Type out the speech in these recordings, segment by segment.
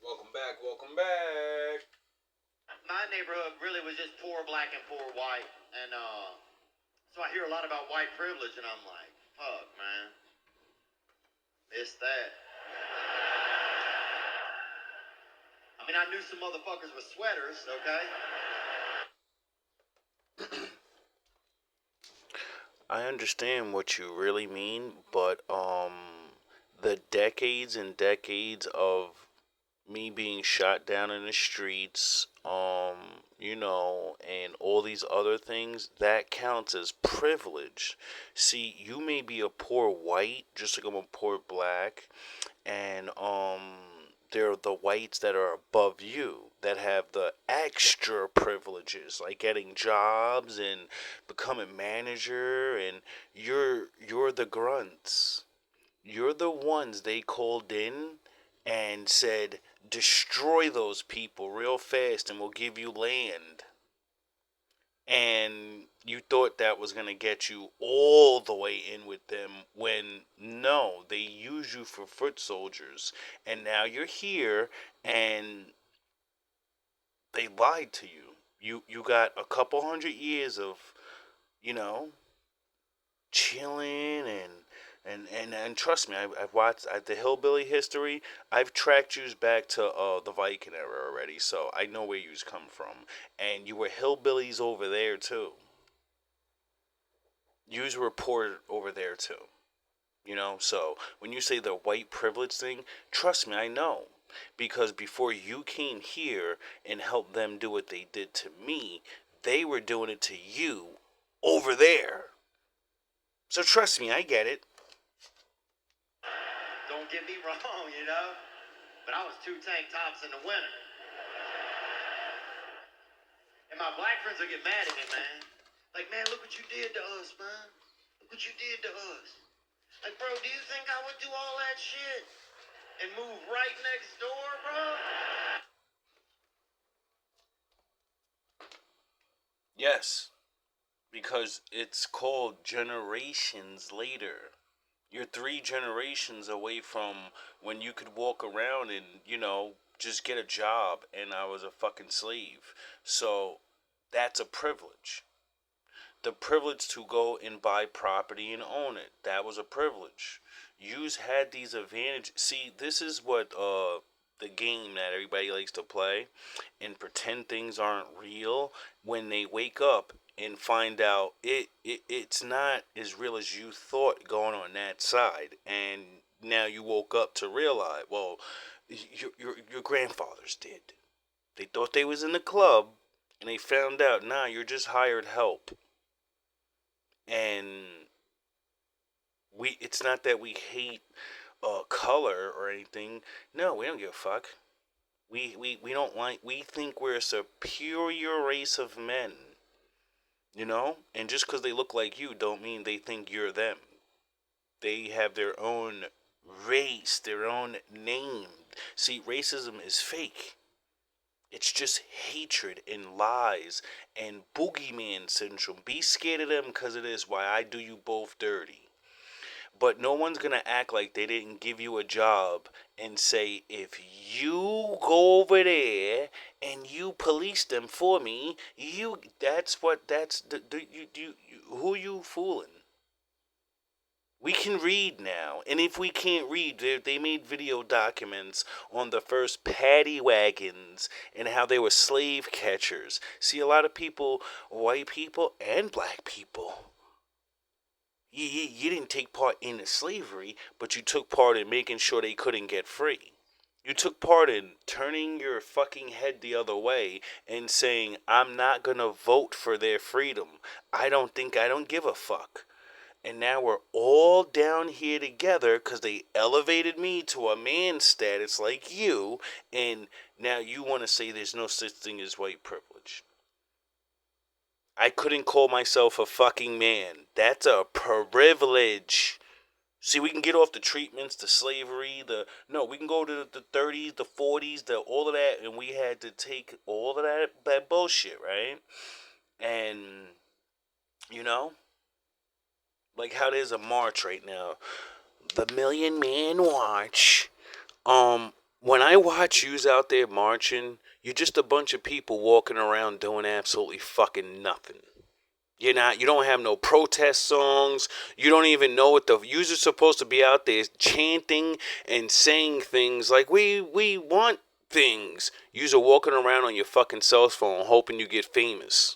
Welcome back, welcome back. My neighborhood really was just poor black and poor white, and so I hear a lot about white privilege, and I'm like, fuck, man, it's that. I mean, I knew some motherfuckers with sweaters, okay? I understand what you really mean, but the decades and decades of me being shot down in the streets, and all these other things, that counts as privilege. See, you may be a poor white, just like I'm a poor black, and they're the whites that are above you that have the extra privileges, like getting jobs and becoming manager, and you're the grunts. You're the ones they called in and said, destroy those people real fast and we'll give you land. And you thought that was going to get you all the way in with them, when no, they use you for foot soldiers. And now you're here and they lied to you. You got a couple 100 years of, you know, chilling and trust me, I've watched the hillbilly history. I've tracked yous back to the Viking era already, so I know where yous come from. And you were hillbillies over there too. Yous were poor over there too. So when you say the white privilege thing, trust me, I know. Because before you came here and helped them do what they did to me, they were doing it to you over there. So trust me, I get it. Don't get me wrong, but I was 2 tank tops in the winter. And my black friends will get mad at me, man. Like, man, look what you did to us, man. Look what you did to us. Like, bro, do you think I would do all that shit and move right next door, bro? Yes, because it's called generations later. You're 3 generations away from when you could walk around and, just get a job and I was a fucking slave. So that's a privilege. The privilege to go and buy property and own it. That was a privilege. Yous had these advantages. See, this is what the game that everybody likes to play and pretend things aren't real when they wake up and find out it's not as real as you thought going on that side. And now you woke up to realize, well, your grandfathers did. They thought they was in the club and they found out, nah, you're just hired help. And it's not that we hate color or anything. No, we don't give a fuck. We don't like, we think we're a superior race of men, and just because they look like you don't mean they think you're them. They have their own race, their own name. See, racism is fake. It's just hatred and lies and boogeyman syndrome. Be scared of them because it is why I do you both dirty. But no one's going to act like they didn't give you a job and say, if you go over there and you police them for me, who you fooling? We can read now. And if we can't read, they made video documents on the first paddy wagons and how they were slave catchers. See, a lot of people, white people and black people, you didn't take part in the slavery, but you took part in making sure they couldn't get free. You took part in turning your fucking head the other way and saying, I'm not gonna vote for their freedom. I don't give a fuck. And now we're all down here together because they elevated me to a man status like you, and now you want to say there's no such thing as white privilege. I couldn't call myself a fucking man. That's a privilege. See, we can get off the treatments, the slavery, we can go to the 30s, the 40s, all of that, and we had to take all of that bullshit, right? And, like how there's a march right now, the Million Man March. When I I watch yous out there marching, you're just a bunch of people walking around doing absolutely fucking nothing. You don't have no protest songs. You don't even know what the yous are supposed to be out there chanting and saying things like we want things. Yous are walking around on your fucking cell phone hoping you get famous.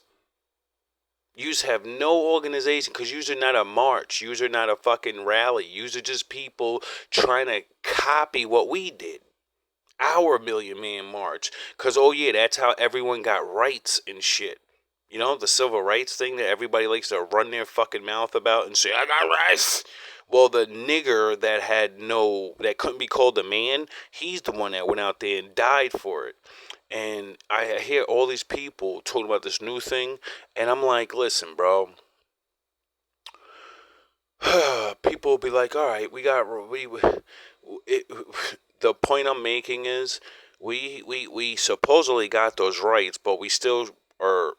Yous have no organization because yous are not a march. Yous are not a fucking rally. Yous are just people trying to copy what we did. Our Million Man March. Because, oh yeah, that's how everyone got rights and shit. You know, the civil rights thing that everybody likes to run their fucking mouth about and say, I got rights. Well, the nigger that couldn't be called a man, he's the one that went out there and died for it. And I hear all these people talking about this new thing, and I'm like, listen, bro. People will be like, all right, the point I'm making is we supposedly got those rights, but we still are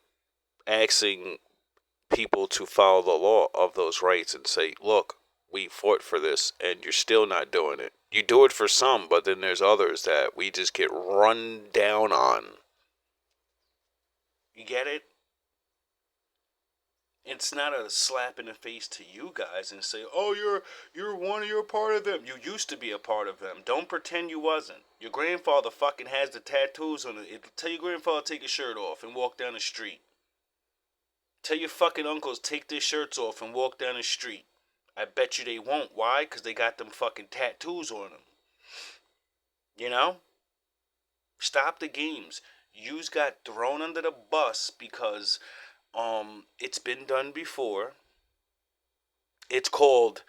asking people to follow the law of those rights and say, look, we fought for this and you're still not doing it. You do it for some, but then there's others that we just get run down on. You get it? It's not a slap in the face to you guys and say, oh, you're part of them. You used to be a part of them. Don't pretend you wasn't. Your grandfather fucking has the tattoos on it. Tell your grandfather to take his shirt off and walk down the street. Tell your fucking uncles take their shirts off and walk down the street. I bet you they won't. Why? Because they got them fucking tattoos on them. You know? Stop the games. Yous got thrown under the bus because it's been done before. It's called,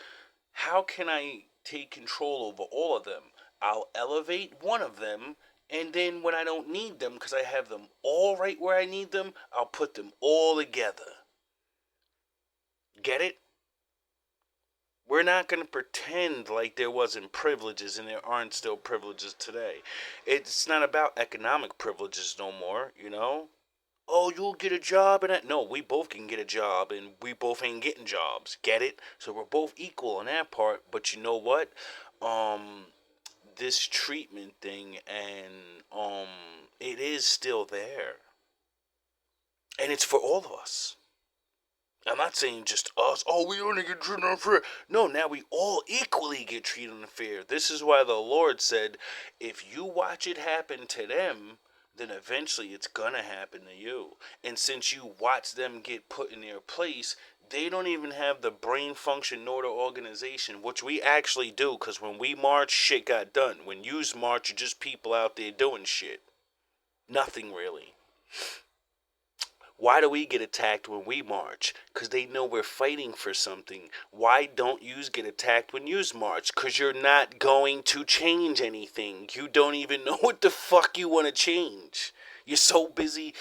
how can I take control over all of them? I'll elevate one of them, and then when I don't need them, because I have them all right where I need them, I'll put them all together. Get it? We're not going to pretend like there wasn't privileges and there aren't still privileges today. It's not about economic privileges no more, you know? Oh, you'll get a job and that. No, we both can get a job and we both ain't getting jobs. Get it? So we're both equal on that part. But you know what? This treatment thing and it is still there. And it's for all of us. I'm not saying just us. Oh, we only get treated unfair. No, now we all equally get treated unfair. This is why the Lord said, if you watch it happen to them, then eventually it's gonna happen to you. And since you watch them get put in their place, they don't even have the brain function nor the organization, which we actually do, because when we march, shit got done. When yous march, you're just people out there doing shit. Nothing really. Why do we get attacked when we march? Because they know we're fighting for something. Why don't yous get attacked when yous march? Because you're not going to change anything. You don't even know what the fuck you want to change. You're so busy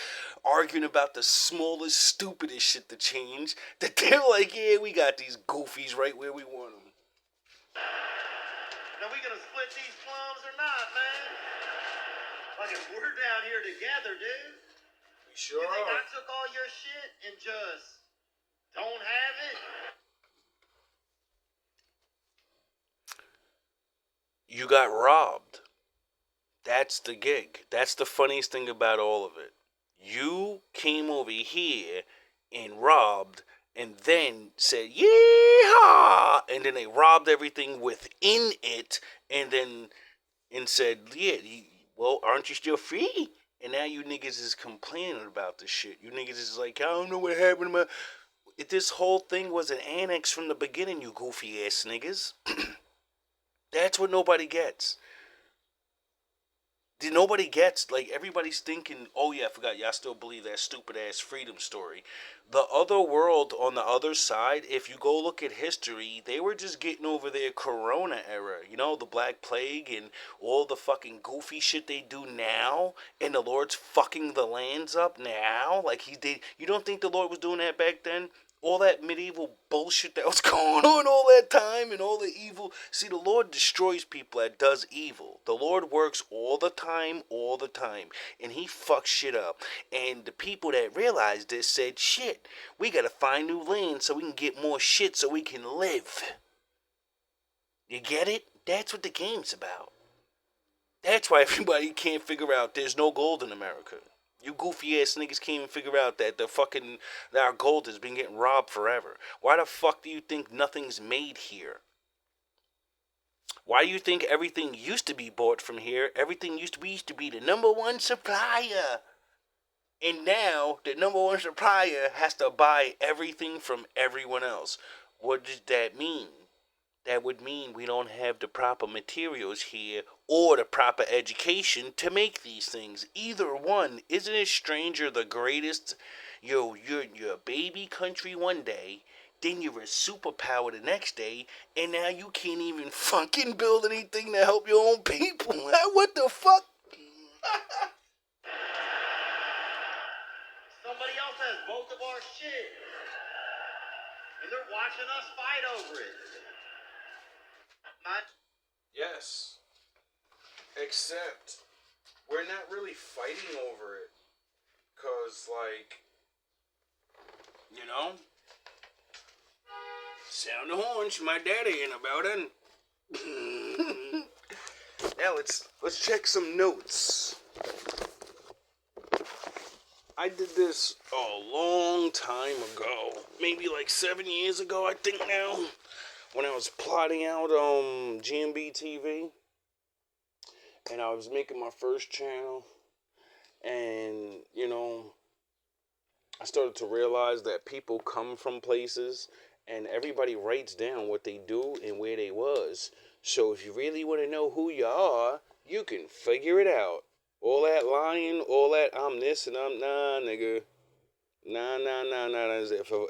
arguing about the smallest, stupidest shit to change that they're like, yeah, we got these goofies right where we want them. Now we gonna split these plums or not, man? Like if we're down here together, dude. Sure. You think I took all your shit and just don't have it? You got robbed. That's the gig. That's the funniest thing about all of it. You came over here and robbed and then said, yeehaw! And then they robbed everything within it and said, yeah, well, aren't you still free? And now you niggas is complaining about this shit. You niggas is like, I don't know what happened to my... This whole thing was an annex from the beginning, you goofy ass niggas. That's what nobody gets. Nobody gets, like, everybody's thinking, oh yeah, I forgot, y'all still believe that stupid ass freedom story. The other world on the other side, if you go look at history, they were just getting over their corona era. You know, the Black Plague and all the fucking goofy shit they do now, and the Lord's fucking the lands up now. Like, you don't think the Lord was doing that back then? All that medieval bullshit that was going on all that time and all the evil. See, the Lord destroys people that does evil. The Lord works all the time. And he fucks shit up. And the people that realized this said, shit, we gotta find new land so we can get more shit so we can live. You get it? That's what the game's about. That's why everybody can't figure out there's no gold in America. You goofy ass niggas can't even figure out that that our gold has been getting robbed forever. Why the fuck do you think nothing's made here? Why do you think everything used to be bought from here? We used to be the number one supplier. And now the number one supplier has to buy everything from everyone else. What does that mean? That would mean we don't have the proper materials here or the proper education to make these things. Either one. Isn't it strange you're the greatest? You're a baby country one day, then you're a superpower the next day, and now you can't even fucking build anything to help your own people. What the fuck? Somebody else has both of our shit. And they're watching us fight over it. Yes. Except we're not really fighting over it. Cause sound the horns, my daddy ain't about it. Now let's check some notes. I did this a long time ago, maybe like 7 years ago, I think now, when I was plotting out GMB TV, and I was making my first channel, and I started to realize that people come from places, and everybody writes down what they do and where they was. So if you really want to know who you are, you can figure it out. All that lying, all that I'm this and I'm nah, nigga. Nah.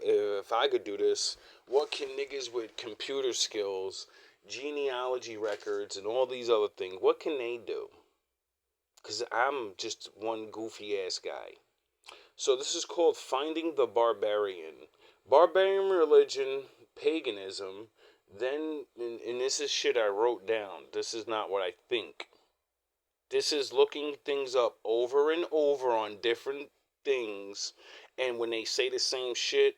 If I could do this, what can niggas with computer skills, genealogy records, and all these other things, what can they do? Because I'm just one goofy ass guy. So this is called Finding the Barbarian. Barbarian religion, paganism, then, and this is shit I wrote down. This is not what I think. This is looking things up over and over on different things, and when they say the same shit,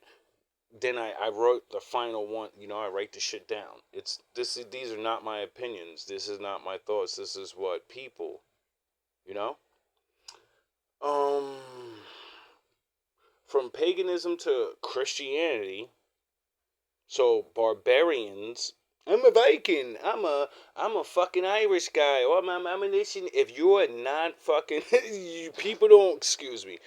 then I wrote the final one. I write the shit down. These are not my opinions. This is not my thoughts. This is what people, you know. Um, from paganism to Christianity. So barbarians. I'm a Viking. I'm a fucking Irish guy. Or I'm a nation. If you're not fucking, people don't, excuse me.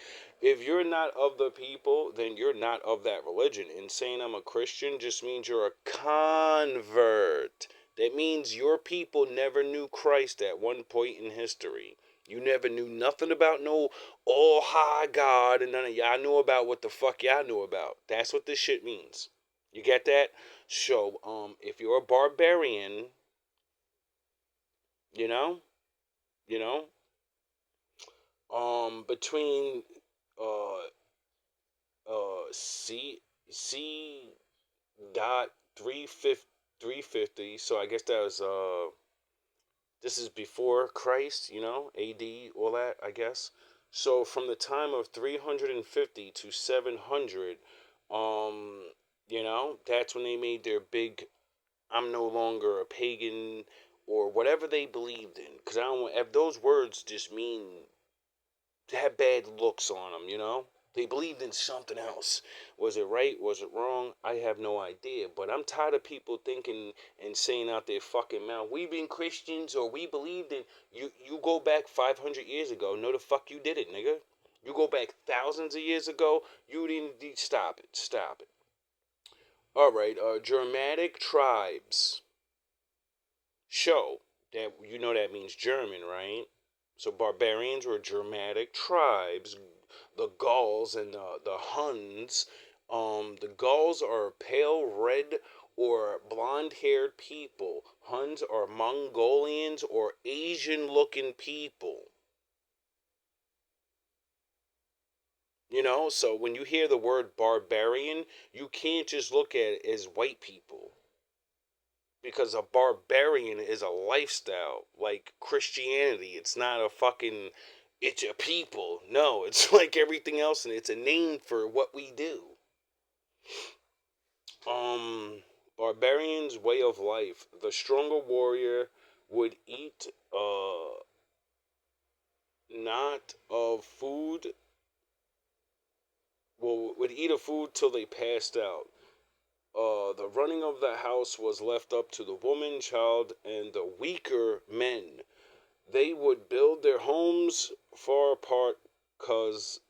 If you're not of the people, then you're not of that religion. And saying I'm a Christian just means you're a convert. That means your people never knew Christ at one point in history. You never knew nothing about no all high God, and none of y'all knew about what the fuck y'all knew about. That's what this shit means. You get that? So, if you're a barbarian, you know, you know, between uh C dot 350. So I guess that was this is before Christ, AD, all that, I guess. So from the time of 350 to 700, that's when they made their big I'm no longer a pagan or whatever they believed in. Because I don't, if those words just mean to have bad looks on them. They believed in something else. Was it right? Was it wrong? I have no idea. But I'm tired of people thinking and saying out their fucking mouth, we've been Christians or we believed in. You go back 500 years ago. No, the fuck you did it, nigga. You go back thousands of years ago. You didn't. Stop it. Stop it. All right. Germanic tribes show that that means German, right? So barbarians were Germanic tribes, the Gauls and the Huns. The Gauls are pale red or blonde-haired people. Huns are Mongolians or Asian-looking people. So when you hear the word barbarian, you can't just look at it as white people. Because a barbarian is a lifestyle, like Christianity. It's not a fucking, it's a people. No, it's like everything else, and it's a name for what we do. Barbarian's way of life. The stronger warrior would eat not of food, would eat a food till they passed out. The running of the house was left up to the woman, child, and the weaker men. They would build their homes far apart because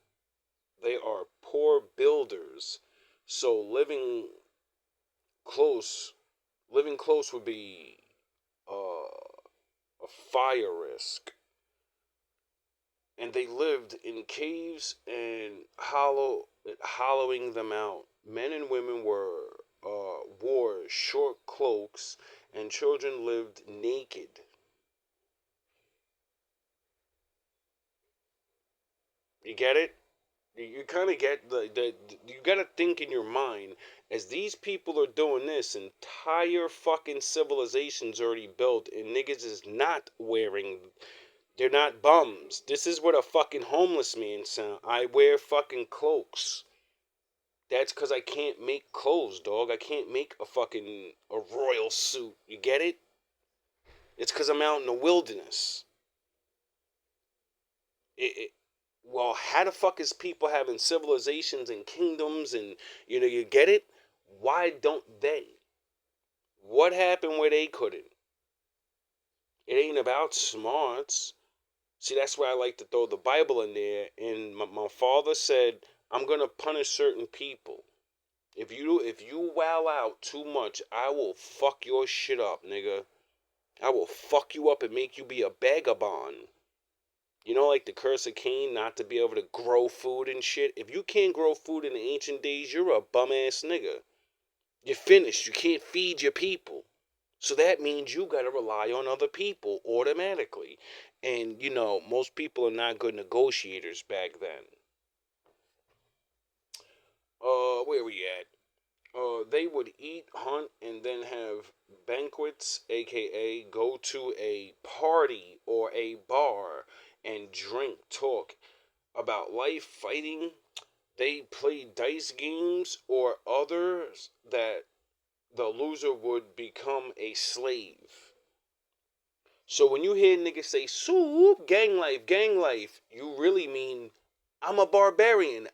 they are poor builders. So close, living close would be a fire risk. And they lived in caves and hollowing them out. Men and women wore short cloaks, and children lived naked. You get it? You kind of get you got to think in your mind, as these people are doing this, entire fucking civilization's already built, and niggas is not wearing. They're not bums. This is what a fucking homeless man sound. I wear fucking cloaks. That's because I can't make clothes, dog. I can't make a royal suit. You get it? It's because I'm out in the wilderness. Well, how the fuck is people having civilizations and kingdoms and, you get it? Why don't they? What happened where they couldn't? It ain't about smarts. See, that's why I like to throw the Bible in there. And my father said, I'm going to punish certain people. If you wow out too much, I will fuck your shit up, nigga. I will fuck you up and make you be a vagabond. Like the curse of Cain, not to be able to grow food and shit. If you can't grow food in the ancient days, you're a bum ass nigga. You're finished. You can't feed your people. So that means you gotta rely on other people automatically. And most people are not good negotiators back then. Where we at? They would eat, hunt, and then have banquets, aka go to a party or a bar and drink, talk about life, fighting. They play dice games or others that the loser would become a slave. So when you hear niggas say, "Soup, gang life," you really mean, I'm a barbarian.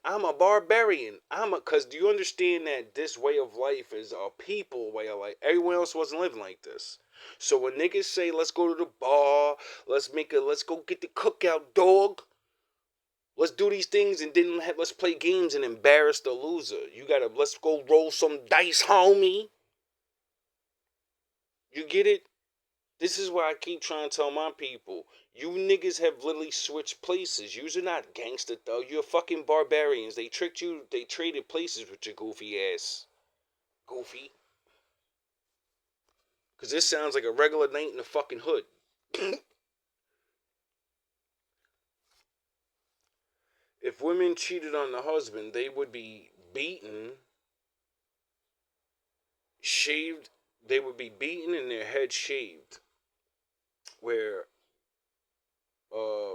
Cause do you understand that this way of life is a people way of life? Everyone else wasn't living like this. So when niggas say, let's go to the bar, let's go get the cookout, dog. Let's do these things and then let's play games and embarrass the loser. Let's go roll some dice, homie. You get it? This is why I keep trying to tell my people, you niggas have literally switched places. You're not gangster though. You're fucking barbarians. They tricked you. They traded places with your goofy ass. Goofy. Because this sounds like a regular night in the fucking hood. If women cheated on the husband, they would be beaten, shaved. They would be beaten and their head shaved. Where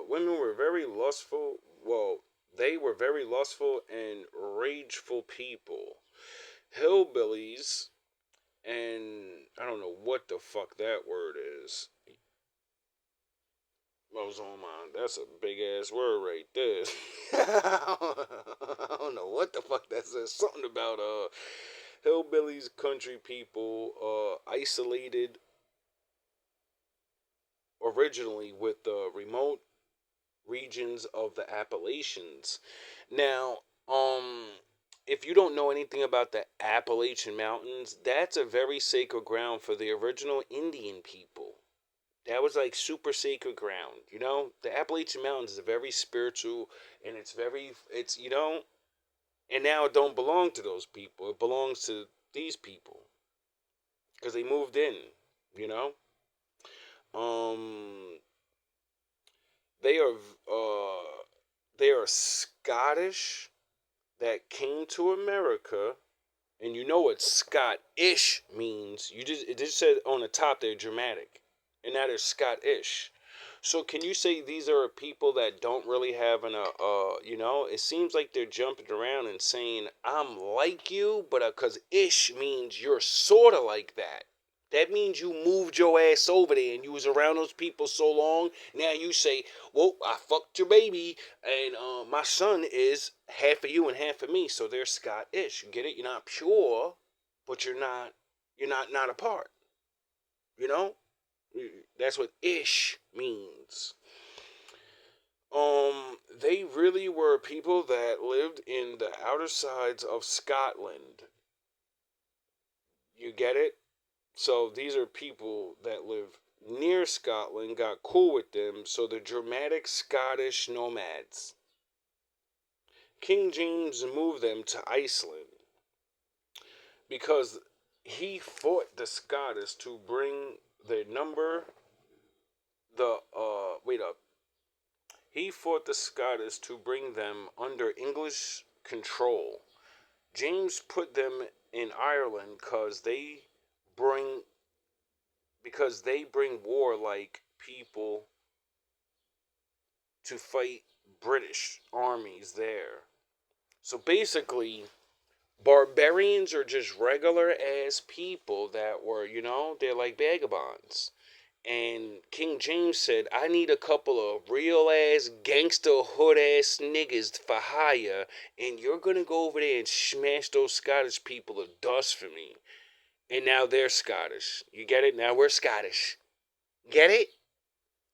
women were very lustful. Well, they were very lustful and rageful people. Hillbillies, and I don't know what the fuck that word is. Oh man, that's a big ass word right there. I don't know what the fuck that says. Something about hillbillies, country people, isolated originally with the remote regions of the Appalachians. Now, if you don't know anything about the Appalachian Mountains, that's a very sacred ground for the original Indian people. That was like super sacred ground, The Appalachian Mountains is very spiritual, and and now it don't belong to those people. It belongs to these people because they moved in, you know. Um, they are they are Scottish that came to America, and you know what Scottish means. It just said on the top they're dramatic, and that is Scottish. So can you say these are people that don't really have it seems like they're jumping around and saying I'm like you, but because ish means you're sort of like that. That means you moved your ass over there and you was around those people so long. Now you say, well, I fucked your baby and my son is half of you and half of me, so they're Scottish. You get it? You're not pure, but you're not apart. You know? That's what ish means. They really were people that lived in the outer sides of Scotland. You get it? So these are people that live near Scotland, got cool with them, so the dramatic Scottish nomads. King James moved them to Iceland because he fought the Scottish to bring the number the wait up. He fought the Scottish to bring them under English control. James put them in Ireland bring because they bring warlike people to fight British armies there. So basically, barbarians are just regular ass people that were, they're like vagabonds. And King James said, I need a couple of real ass gangster hood ass niggas for hire, and you're gonna go over there and smash those Scottish people to dust for me. And now they're Scottish. You get it? Now we're Scottish. Get it?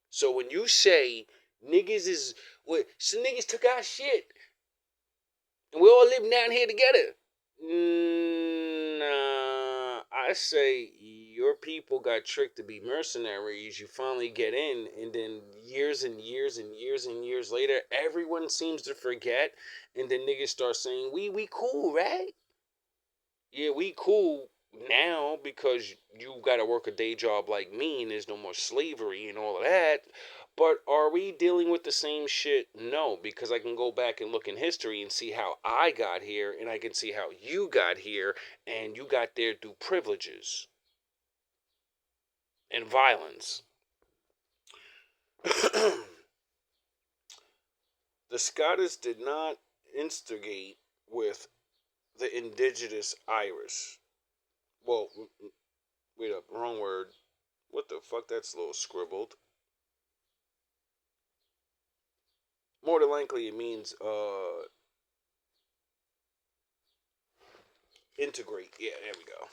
So when you say niggas is what, some niggas took our shit and we all live down here together. Nah, I say your people got tricked to be mercenaries. You finally get in, and then years and years and years and years later, everyone seems to forget, and then niggas start saying, "We cool, right? Yeah, we cool now because you got to work a day job like me, and there's no more slavery and all of that." But are we dealing with the same shit? No, because I can go back and look in history and see how I got here, and I can see how you got here, and you got there through privileges and violence. The Scottish did not instigate with the indigenous Irish. Well, wait up, wrong word. What the fuck? That's a little scribbled. More than likely, it means integrate. Yeah, there we go.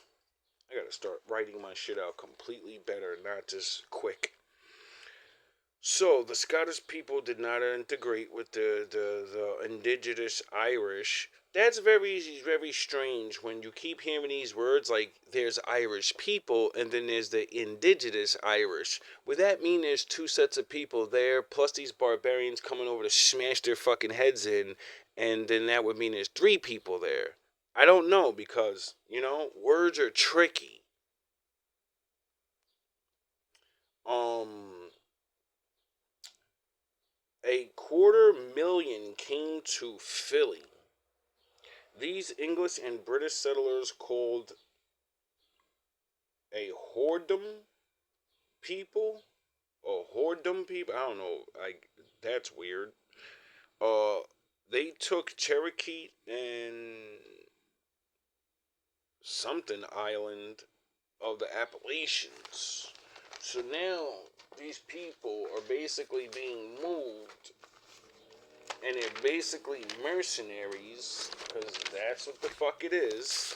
I gotta start writing my shit out completely better, not just quick. So the Scottish people did not integrate with the indigenous Irish. That's very, very strange when you keep hearing these words like there's Irish people and then there's the indigenous Irish. Would that mean there's two sets of people there plus these barbarians coming over to smash their fucking heads in, and then that would mean there's three people there? I don't know because, words are tricky. Um, a 250,000 came to Philly. These English and British settlers called a whoredom people, I don't know. That's weird. Uh, they took Cherokee and something island of the Appalachians. So now these people are basically being moved, and they're basically mercenaries, because that's what the fuck it is,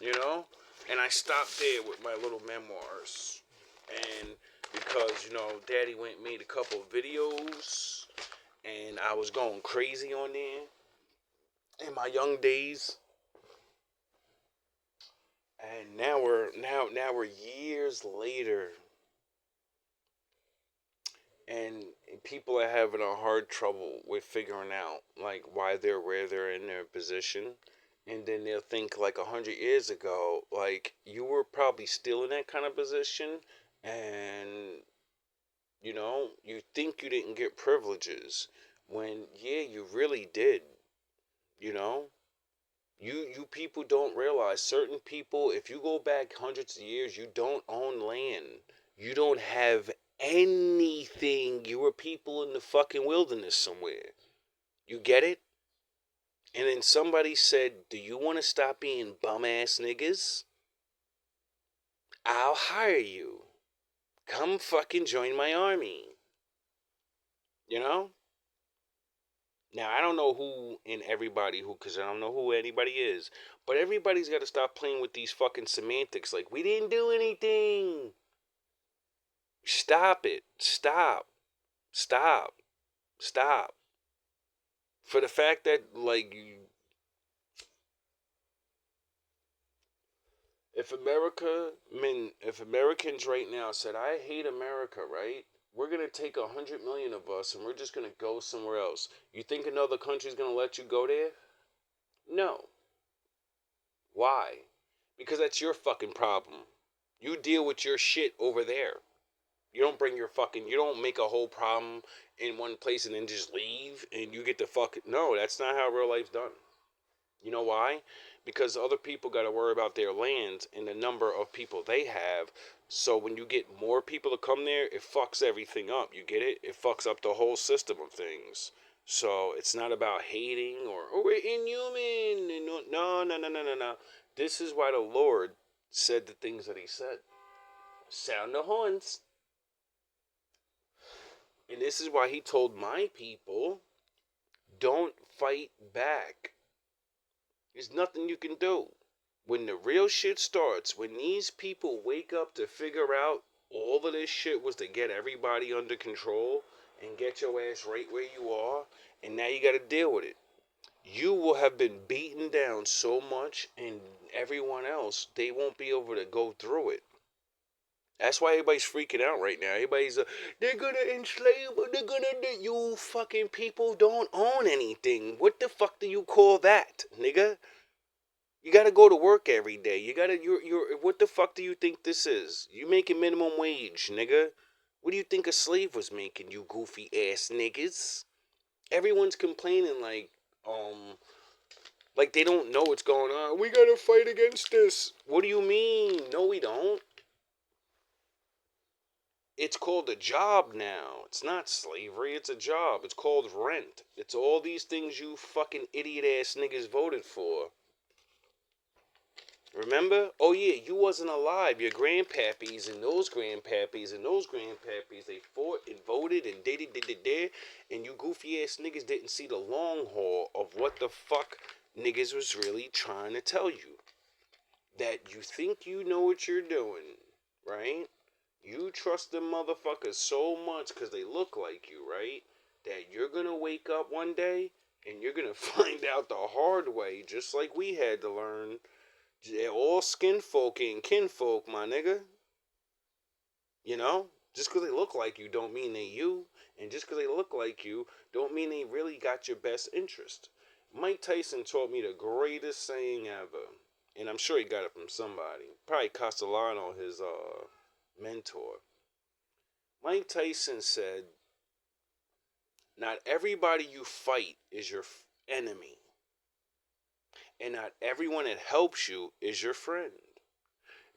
you know? And I stopped there with my little memoirs. And because, Daddy went and made a couple of videos, and I was going crazy on there in my young days. And now we're years later, and people are having a hard trouble with figuring out like why they're where they're in their position. And then they'll think like 100 years ago, like you were probably still in that kind of position, and you think you didn't get privileges when yeah, you really did. You know, you people don't realize certain people, if you go back hundreds of years, you don't own land. You don't have anything. You were people in the fucking wilderness somewhere. You get it? And then somebody said, do you want to stop being bum ass niggas? I'll hire you. Come fucking join my army. You know? Now, I don't know who in everybody who, because I don't know who anybody is, but everybody's got to stop playing with these fucking semantics like, we didn't do anything. Stop it. Stop. Stop. Stop. For the fact that, like, if Americans right now said, I hate America, right? We're going to take 100 million of us and we're just going to go somewhere else. You think another country's going to let you go there? No. Why? Because that's your fucking problem. You deal with your shit over there. You don't you don't make a whole problem in one place and then just leave and you get the no, that's not how real life's done. You know why? Because other people got to worry about their lands and the number of people they have. So when you get more people to come there, it fucks everything up. You get it? It fucks up the whole system of things. So it's not about hating or, oh, we're inhuman. No, no, no, no, no, no. This is why the Lord said the things that he said. Sound the horns. And this is why he told my people, don't fight back. There's nothing you can do. When the real shit starts, when these people wake up to figure out all of this shit was to get everybody under control and get your ass right where you are, and now you got to deal with it. You will have been beaten down so much, and everyone else, they won't be able to go through it. That's why everybody's freaking out right now. Everybody's, they're gonna enslave, you fucking people don't own anything. What the fuck do you call that, nigga? You gotta go to work every day. What the fuck do you think this is? You making minimum wage, nigga. What do you think a slave was making, you goofy ass niggas? Everyone's complaining like they don't know what's going on. We gotta fight against this. What do you mean? No, we don't. It's called a job now. It's not slavery, it's a job. It's called rent. It's all these things you fucking idiot ass niggas voted for. Remember? Oh yeah, you wasn't alive. Your grandpappies and those grandpappies and those grandpappies, they fought and voted and did, and you goofy ass niggas didn't see the long haul of what the fuck niggas was really trying to tell you. That you think you know what you're doing, right? You trust them motherfuckers so much because they look like you, right? That you're gonna wake up one day and you're gonna find out the hard way, just like we had to learn. They're all skin folk and kinfolk, my nigga. You know? Just because they look like you don't mean they you. And just because they look like you don't mean they really got your best interest. Mike Tyson taught me the greatest saying ever. And I'm sure he got it from somebody. Probably Castellano, his mentor. Mike Tyson said, not everybody you fight is your enemy. And not everyone that helps you is your friend.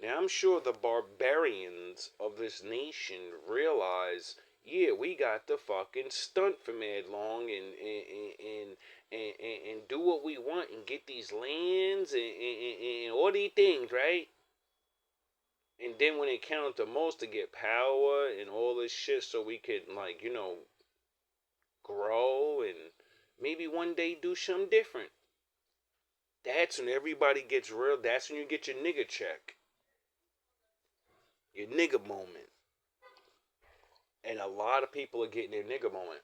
Now, I'm sure the barbarians of this nation realize, yeah, we got to fucking stunt for mad long and do what we want and get these lands and all these things, right? And then when it counted the most to get power and all this shit so we could, like, you know, grow and maybe one day do something different. That's when everybody gets real. That's when you get your nigga check. Your nigga moment. And a lot of people are getting their nigga moment.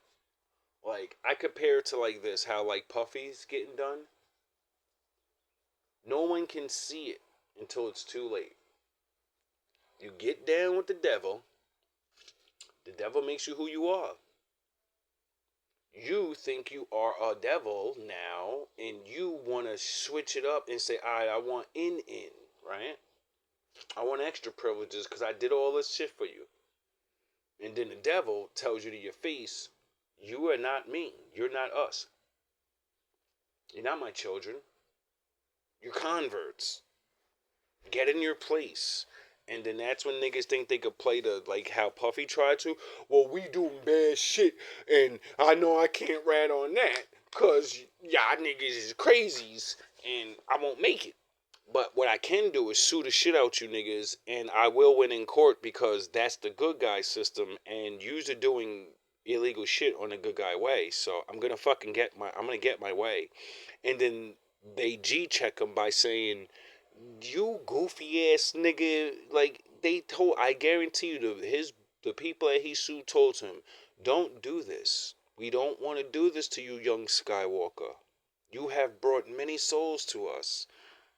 Like, I compare it to like this, how like Puffy's getting done. No one can see it until it's too late. You get down with the devil makes you who you are. You think you are a devil now, and you want to switch it up and say, alright, I want in, right? I want extra privileges because I did all this shit for you. And then the devil tells you to your face, you are not me. You're not us. You're not my children. You're converts. Get in your place. And then that's when niggas think they could play the, like how Puffy tried to. Well, we doing bad shit, and I know I can't rat on that, cause y'all niggas is crazies, and I won't make it. But what I can do is sue the shit out you niggas, and I will win in court because that's the good guy system, and yous are doing illegal shit on the good guy way. So I'm gonna get my way, and then they G check him by saying, "You goofy ass nigga!" Like I guarantee you, the people that he sued told him, "Don't do this. We don't want to do this to you, young Skywalker. You have brought many souls to us.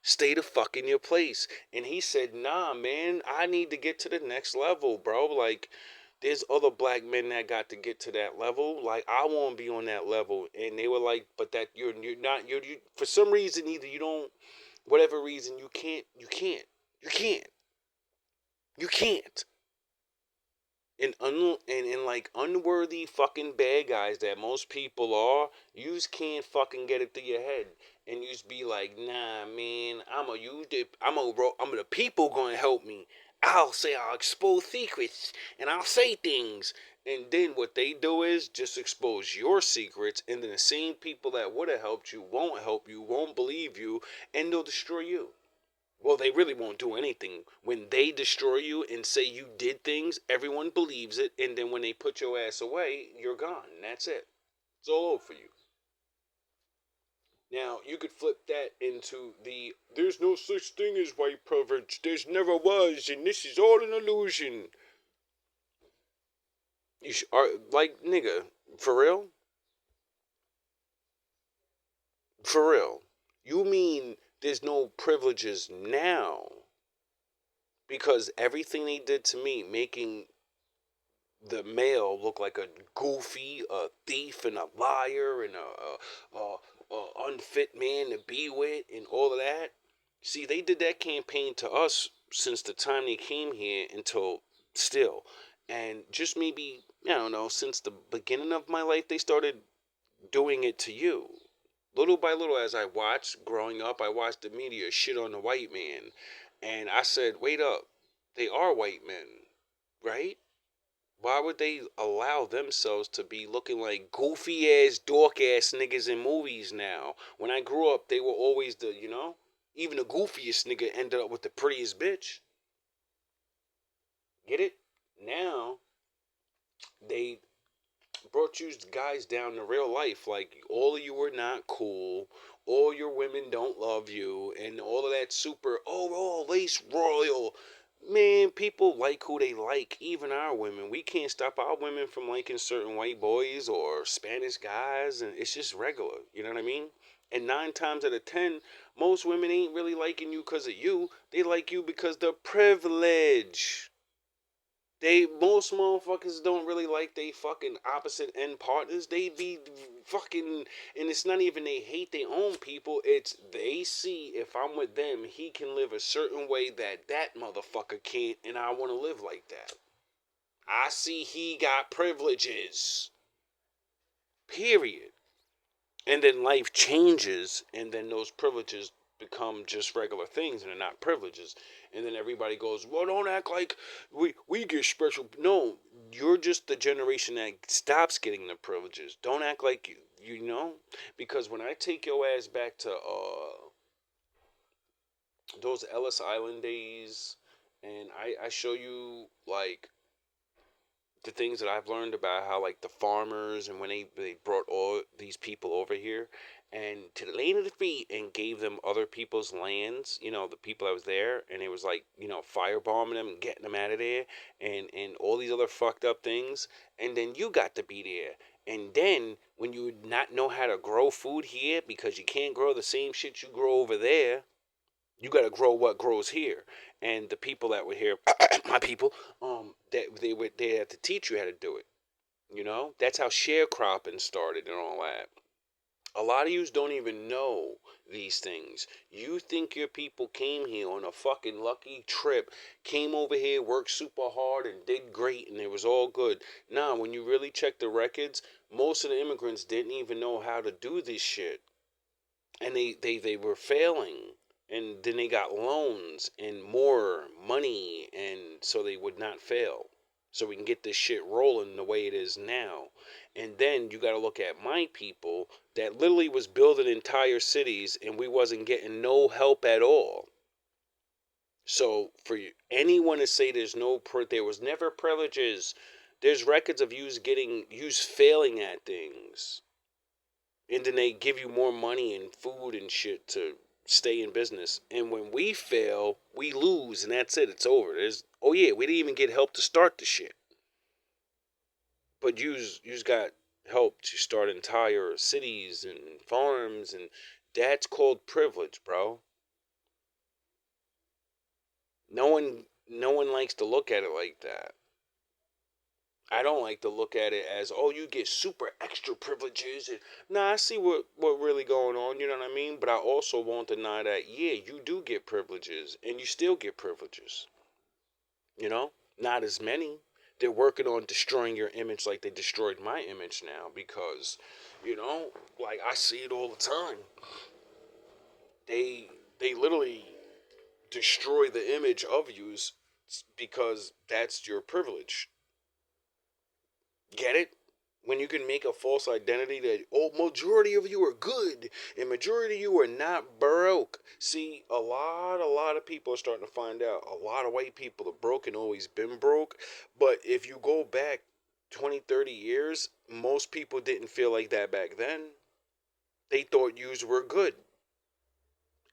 Stay the fuck in your place." And he said, "Nah, man, I need to get to the next level, bro. Like, there's other black men that got to get to that level. Like, I want to be on that level." And they were like, "But that you're not you for some reason either you don't, whatever reason you can't." And like unworthy fucking bad guys that most people are, yous can't fucking get it through your head, and yous be like, "Nah, man, I'm the people gonna help me. I'll expose secrets, and I'll say things." And then what they do is just expose your secrets, and then the same people that would have helped you, won't believe you, and they'll destroy you. Well, they really won't do anything. When they destroy you and say you did things, everyone believes it, and then when they put your ass away, you're gone. And that's it. It's all over for you. Now, you could flip that into there's no such thing as white privilege. There's never was, and this is all an illusion. Like, nigga, for real? For real. You mean there's no privileges now? Because everything they did to me, making the male look like a goofy, a thief, and a liar, and a unfit man to be with, and all of that. See, they did that campaign to us since the time they came here until still, and just maybe I don't know, since the beginning of my life, they started doing it to you. Little by little, as I watched growing up, I watched the media shit on the white man, and I said, "Wait up, they are white men, right? Why would they allow themselves to be looking like goofy ass, dork ass niggas in movies now? When I grew up, they were always even the goofiest nigga ended up with the prettiest bitch. Get it? Now, they brought you guys down to real life. Like, all of you are not cool. All your women don't love you. And all of that lace royal. Man, people like who they like, even our women. We can't stop our women from liking certain white boys or Spanish guys, and it's just regular. You know what I mean? And 9 times out of 10, most women ain't really liking you because of you. They like you because they're privileged. Most motherfuckers don't really like they fucking opposite end partners. They be fucking, and it's not even they hate their own people. It's they see if I'm with them, he can live a certain way that motherfucker can't, and I want to live like that. I see he got privileges. Period. And then life changes, and then those privileges become just regular things, and they're not privileges. And then everybody goes, "Well, don't act like we get special." No, you're just the generation that stops getting the privileges. Don't act like you know, because when I take your ass back to those Ellis Island days, and I show you like the things that I've learned about how like the farmers, and when they brought all these people over here and to the land of the free and gave them other people's lands, the people that was there, and it was like, firebombing them and getting them out of there, and all these other fucked up things, and then you got to be there. And then when you not know how to grow food here because you can't grow the same shit you grow over there, you got to grow what grows here. And the people that were here, my people, that they had to teach you how to do it. That's how sharecropping started and all that. A lot of yous don't even know these things. You think your people came here on a fucking lucky trip, came over here, worked super hard, and did great, and it was all good. Nah, when you really check the records, most of the immigrants didn't even know how to do this shit, and they were failing, and then they got loans and more money, and so they would not fail, so we can get this shit rolling the way it is now. And then you got to look at my people that literally was building entire cities, and we wasn't getting no help at all. So for anyone to say there was never privileges, there's records of yous failing at things, and then they give you more money and food and shit to stay in business. And when we fail, we lose, and that's it. It's over. Oh yeah, we didn't even get help to start the shit, but yous got help to start entire cities and farms, and that's called privilege, bro. No one likes to look at it like that. I don't like to look at it as, oh, you get super extra privileges. And nah, I see what really going on, you know what I mean? But I also won't deny that, yeah, you do get privileges and you still get privileges. You know? Not as many. They're working on destroying your image like they destroyed my image now because, like I see it all the time. They literally destroy the image of you because that's your privilege. Get it? When you can make a false identity that, oh, majority of you are good and majority of you are not broke. See, a lot of people are starting to find out a lot of white people are broke and always been broke. But if you go back 20, 30 years, most people didn't feel like that back then. They thought yous were good.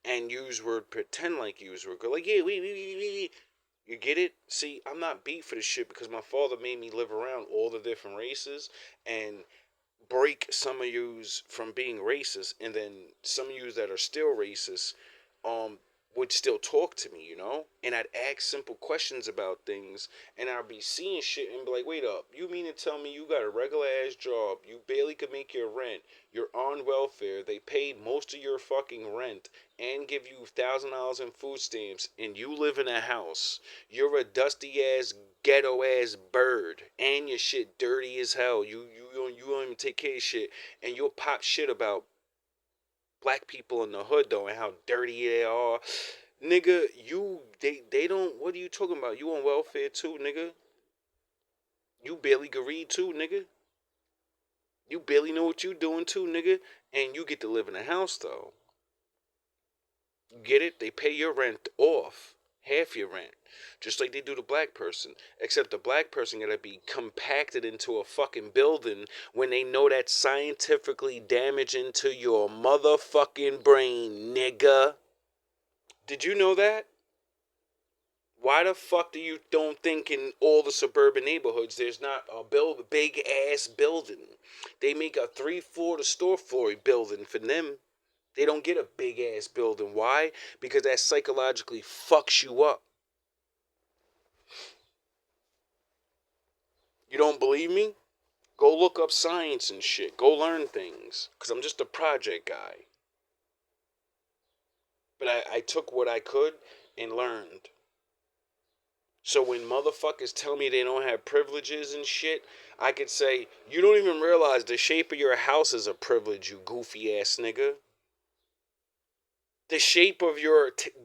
And yous would pretend like yous were good. Like, yeah, we. You get it? See, I'm not beat for this shit because my father made me live around all the different races and break some of yous from being racist, and then some of yous that are still racist, um, would still talk to me, and I'd ask simple questions about things, and I'd be seeing shit and be like, wait up, you mean to tell me you got a regular ass job, you barely could make your rent, you're on welfare, they paid most of your fucking rent, and give you $1,000 in food stamps, and you live in a house, you're a dusty ass ghetto ass bird, and your shit dirty as hell. You don't even take care of shit, and you'll pop shit about black people in the hood though and how dirty they are, nigga. They don't. What are you talking about? You on welfare too, nigga? You barely can read too, nigga. You barely know what you doing too, nigga, and you get to live in a house though. You get it? They pay your rent off. Half your rent. Just like they do the black person. Except the black person gotta be compacted into a fucking building when they know that's scientifically damaging to your motherfucking brain, nigga. Did you know that? Why the fuck do you don't think in all the suburban neighborhoods there's not a big ass building? They make a 3 floor to store floor building for them. They don't get a big ass building. Why? Because that psychologically fucks you up. You don't believe me? Go look up science and shit. Go learn things. Because I'm just a project guy. But I took what I could and learned. So when motherfuckers tell me they don't have privileges and shit, I could say, you don't even realize the shape of your house is a privilege, you goofy ass nigga. The shape of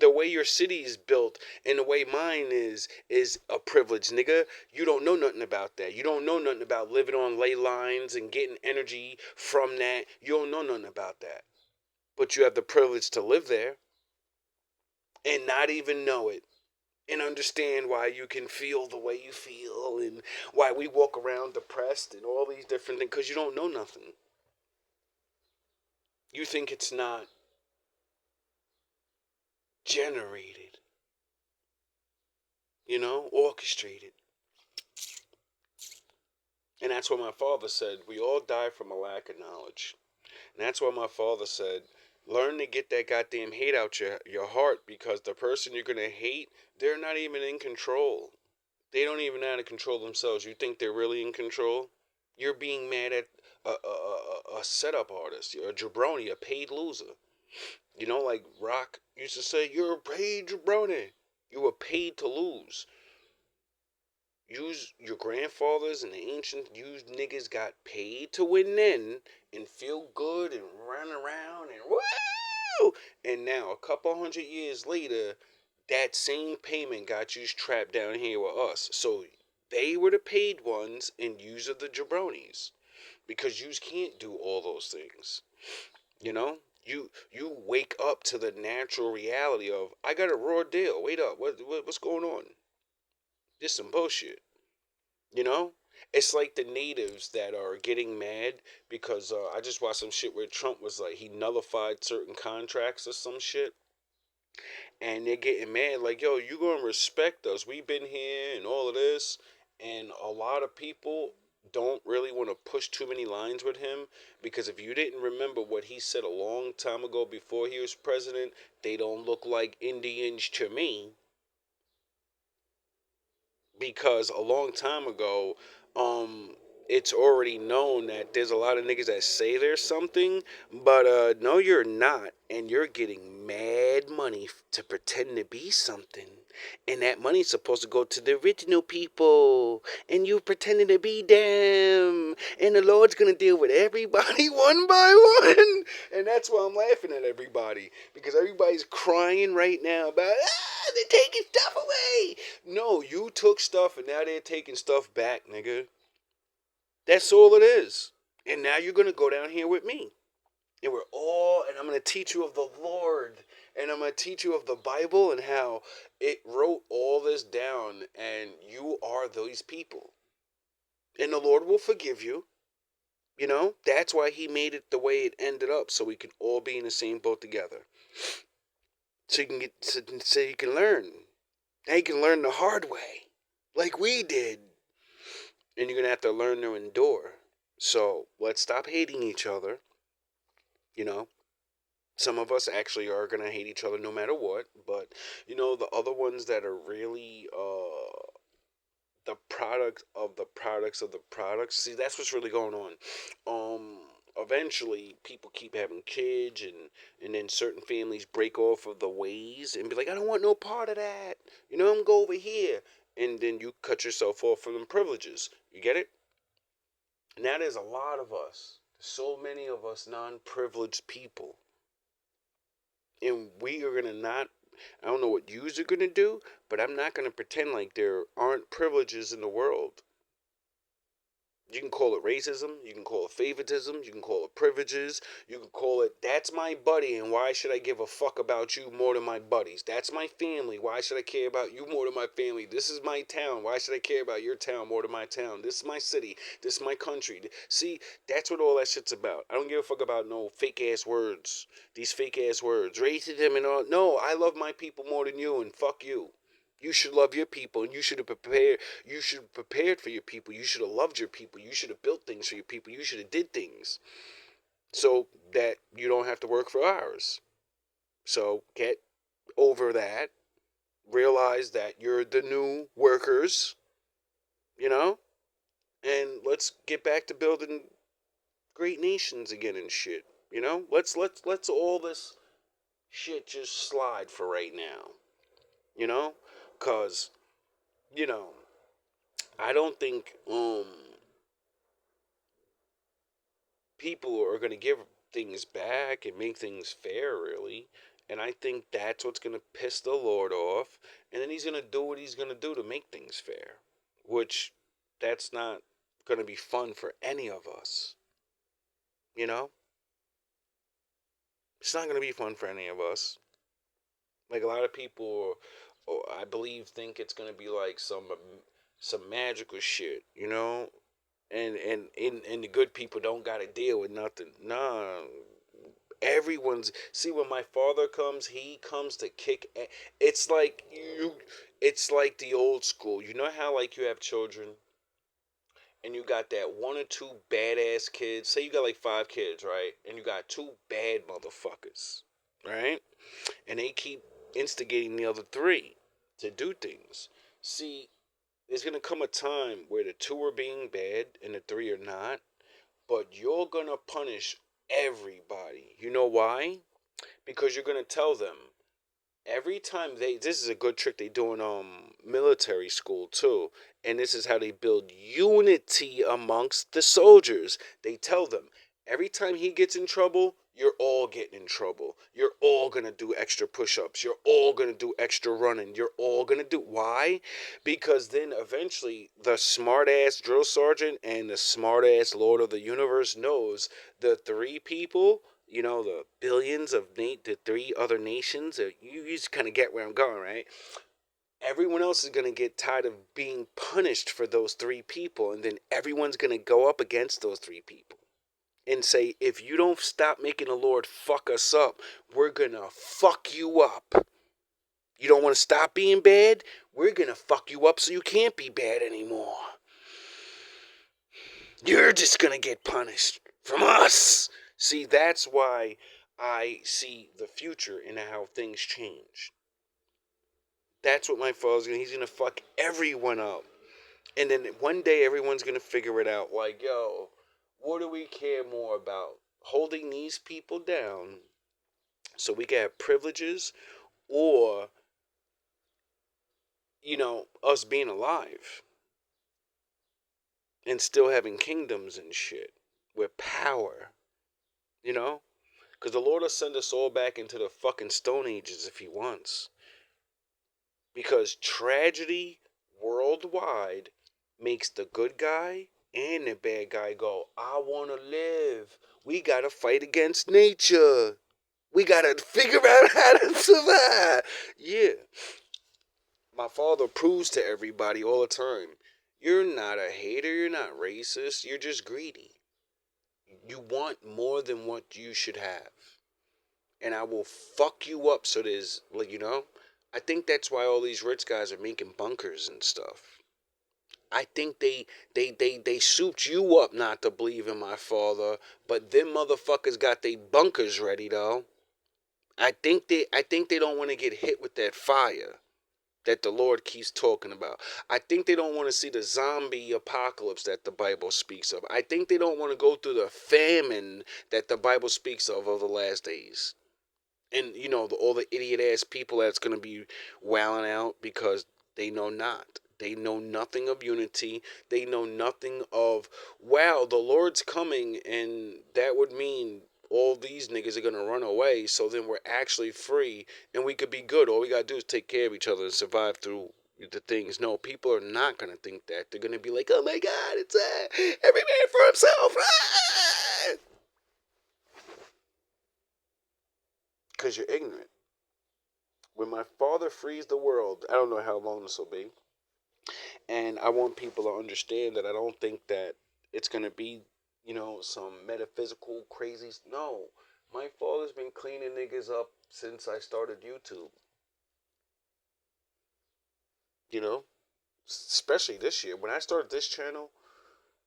the way your city is built and the way mine is a privilege, nigga. You don't know nothing about that. You don't know nothing about living on ley lines and getting energy from that. You don't know nothing about that. But you have the privilege to live there and not even know it. And understand why you can feel the way you feel and why we walk around depressed and all these different things because you don't know nothing. You think it's not generated, orchestrated. And that's what my father said. We all die from a lack of knowledge. And that's why my father said, learn to get that goddamn hate out your heart because the person you're going to hate, they're not even in control. They don't even know how to control themselves. You think they're really in control? You're being mad at a setup artist, a jabroni, a paid loser. Like Rock used to say, you're a paid jabroni. You were paid to lose. Your grandfathers and the ancient used niggas got paid to win then and feel good and run around and woo! And now, a couple hundred years later, that same payment got you trapped down here with us. So they were the paid ones and yous are the jabronis. Because yous can't do all those things. You know? You wake up to the natural reality of, I got a raw deal. Wait up, what's going on? This some bullshit. You know, it's like the natives that are getting mad because I just watched some shit where Trump was like, he nullified certain contracts or some shit, and they're getting mad like, yo, you gonna respect us? We've been here and all of this, and a lot of people don't really want to push too many lines with him because if you didn't remember what he said a long time ago before he was president, they don't look like Indians to me. Because a long time ago, it's already known that there's a lot of niggas that say there's something, but no, you're not, and you're getting mad money to pretend to be something, and that money's supposed to go to the original people, and you pretending to be them, and the Lord's gonna deal with everybody one by one, and that's why I'm laughing at everybody because everybody's crying right now about they're taking stuff away. No, you took stuff and now they're taking stuff back, nigga. That's all it is. And now you're gonna go down here with me. And I'm gonna teach you of the Lord. And I'm gonna teach you of the Bible and how it wrote all this down and you are those people. And the Lord will forgive you. You know, that's why he made it the way it ended up, so we can all be in the same boat together. So you can so you can learn. Now you can learn the hard way. Like we did. And you're gonna have to learn to endure. So let's stop hating each other. You know, some of us actually are gonna hate each other no matter what. But you know, the other ones that are really the product of the products of the products. See, that's what's really going on. Eventually, people keep having kids, and then certain families break off of the ways and be like, I don't want no part of that. You know, I'm gonna go over here, and then you cut yourself off from the privileges. You get it? Now there's a lot of us, so many of us non-privileged people, and we are gonna not. I don't know what yous are gonna do, but I'm not gonna pretend like there aren't privileges in the world. You can call it racism, you can call it favoritism, you can call it privileges, you can call it that's my buddy and why should I give a fuck about you more than my buddies? That's my family, why should I care about you more than my family? This is my town, why should I care about your town more than my town? This is my city, this is my country. See, that's what all that shit's about. I don't give a fuck about no fake ass words. These fake ass words. Racism and all. No, I love my people more than you and fuck you. You should love your people, and you should have prepared. You should have prepared for your people. You should have loved your people. You should have built things for your people. You should have did things so that you don't have to work for ours. So get over that. Realize that you're the new workers, you know, and let's get back to building great nations again and shit. You know, let's all this shit just slide for right now. You know, cause you know I don't think people are going to give things back and make things fair, really. And I think that's what's going to piss the Lord off. And then he's going to do what he's going to do to make things fair, which that's not going to be fun for any of us. You know? It's not going to be fun for any of us. Like a lot of people, I believe, think it's going to be like some magical shit, you know? And the good people don't got to deal with nothing. Nah, everyone's see when my father comes, he comes to kick. It's like it's like the old school. You know how like you have children and you got that one or two badass kids. Say you got like 5 kids, right? And you got two bad motherfuckers, right? And they keep instigating the other three to do things. See, there's gonna come a time where the two are being bad and the three are not, but you're gonna punish everybody. You know why? Because you're gonna tell them every time this is a good trick they do in military school too, and this is how they build unity amongst the soldiers. They tell them every time he gets in trouble, you're all getting in trouble. You're all gonna do extra push-ups. You're all gonna do extra running. You're all gonna do why? Because then eventually the smart ass drill sergeant and the smart ass Lord of the Universe knows the three people. the billions of the 3 other nations. You just kind of get where I'm going, right? Everyone else is going to get tired of being punished for those 3 people, and then everyone's going to go up against those 3 people and say, if you don't stop making the Lord fuck us up, we're going to fuck you up. You don't want to stop being bad? We're going to fuck you up so you can't be bad anymore. You're just going to get punished from us. See, that's why I see the future and how things change. That's what my father's going to, he's going to fuck everyone up. And then one day everyone's going to figure it out. Like, yo, what do we care more about? Holding these people down so we can have privileges, or, us being alive and still having kingdoms and shit with power, Because the Lord will send us all back into the fucking Stone Ages if he wants. Because tragedy worldwide makes the good guy and the bad guy go, I want to live. We got to fight against nature. We got to figure out how to survive. Yeah. My father proves to everybody all the time, you're not a hater, you're not racist, you're just greedy. You want more than what you should have. And I will fuck you up so there's, I think that's why all these rich guys are making bunkers and stuff. I think they suit you up not to believe in my father, but them motherfuckers got they bunkers ready though. I think they don't want to get hit with that fire that the Lord keeps talking about. I think they don't want to see the zombie apocalypse that the Bible speaks of. I think they don't want to go through the famine that the Bible speaks of the last days. And, all the idiot ass people that's going to be wailing out because they know not. They know nothing of unity. They know nothing of, wow, the Lord's coming, and that would mean all these niggas are going to run away, so then we're actually free, and we could be good. All we got to do is take care of each other and survive through the things. No, people are not going to think that. They're going to be like, oh my God, it's every man for himself. Because you're ignorant. When my father frees the world, I don't know how long this will be. And I want people to understand that I don't think that it's going to be, some metaphysical crazy. No, my father's been cleaning niggas up since I started YouTube. Especially this year. When I started this channel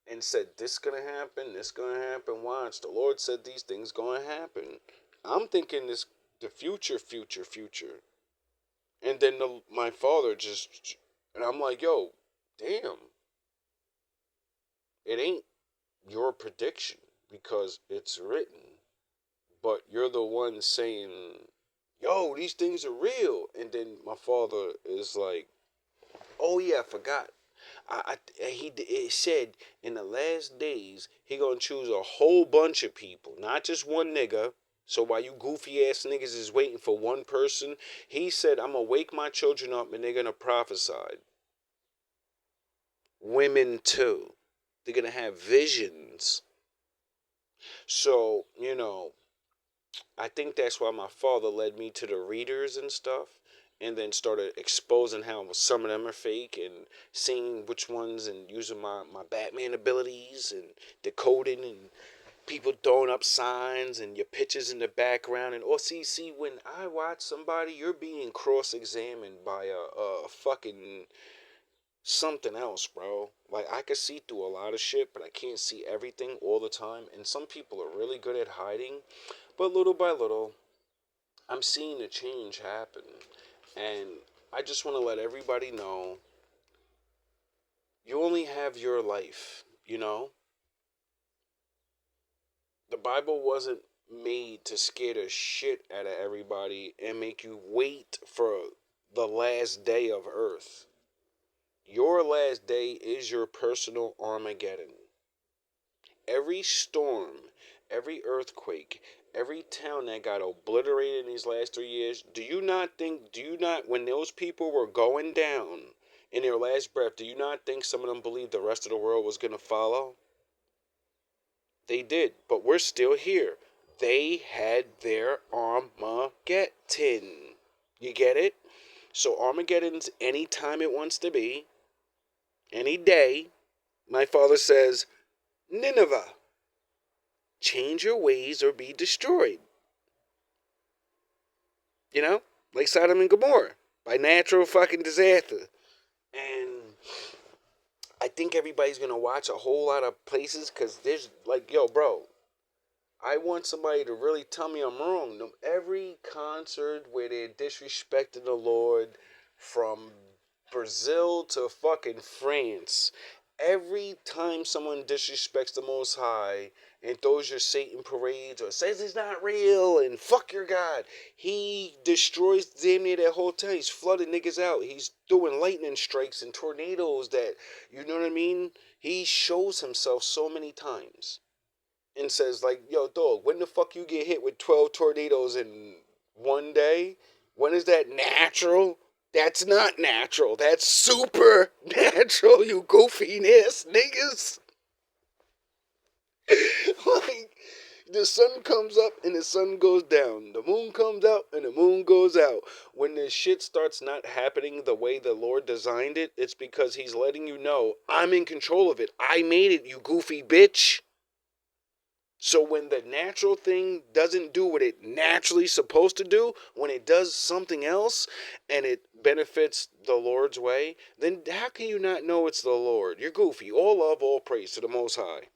and said, this going to happen, watch. The Lord said these things going to happen. I'm thinking the future. And then my father and I'm like, yo, damn. It ain't your prediction because it's written. But you're the one saying, yo, these things are real. And then my father is like, oh yeah, I forgot. It said in the last days, he gonna choose a whole bunch of people, not just one nigga. So while you goofy ass niggas is waiting for one person, he said, I'm gonna wake my children up and they're gonna prophesy. Women too. They're gonna have visions. So, I think that's why my father led me to the readers and stuff, and then started exposing how some of them are fake and seeing which ones, and using my Batman abilities and decoding and people throwing up signs and your pictures in the background. And see, when I watch somebody, you're being cross-examined by a fucking something else, bro. Like, I can see through a lot of shit, but I can't see everything all the time. And some people are really good at hiding, but little by little, I'm seeing a change happen. And I just want to let everybody know, you only have your life, The Bible wasn't made to scare the shit out of everybody and make you wait for the last day of earth. Your last day is your personal Armageddon. Every storm, every earthquake, every town that got obliterated in these last 3 years, when those people were going down in their last breath, do you not think some of them believed the rest of the world was going to follow? They did, but we're still here. they had their Armageddon. You get it? So Armageddon's any time it wants to be, any day. My father says, Nineveh, change your ways or be destroyed. You know? Like Sodom and Gomorrah. By natural fucking disaster. And I think everybody's gonna watch a whole lot of places because there's like, yo, bro, I want somebody to really tell me I'm wrong. Every concert where they're disrespecting the Lord, from Brazil to fucking France, every time someone disrespects the Most High and throws your Satan parades or says it's not real and fuck your God, he destroys damn near that whole town. He's flooding niggas out. He's doing lightning strikes and tornadoes that, you know what I mean? He shows himself so many times and says like, yo, dog, when the fuck you get hit with 12 tornadoes in one day? When is that natural? That's not natural. That's super natural, you goofy ass niggas. Like, the sun comes up and the sun goes down. The moon comes out and the moon goes out. When this shit starts not happening the way the Lord designed it, it's because he's letting you know, I'm in control of it. I made it, you goofy bitch. So when the natural thing doesn't do what it naturally supposed to do, when it does something else and it benefits the Lord's way, then how can you not know it's the Lord? You're goofy. All love, all praise to the Most High.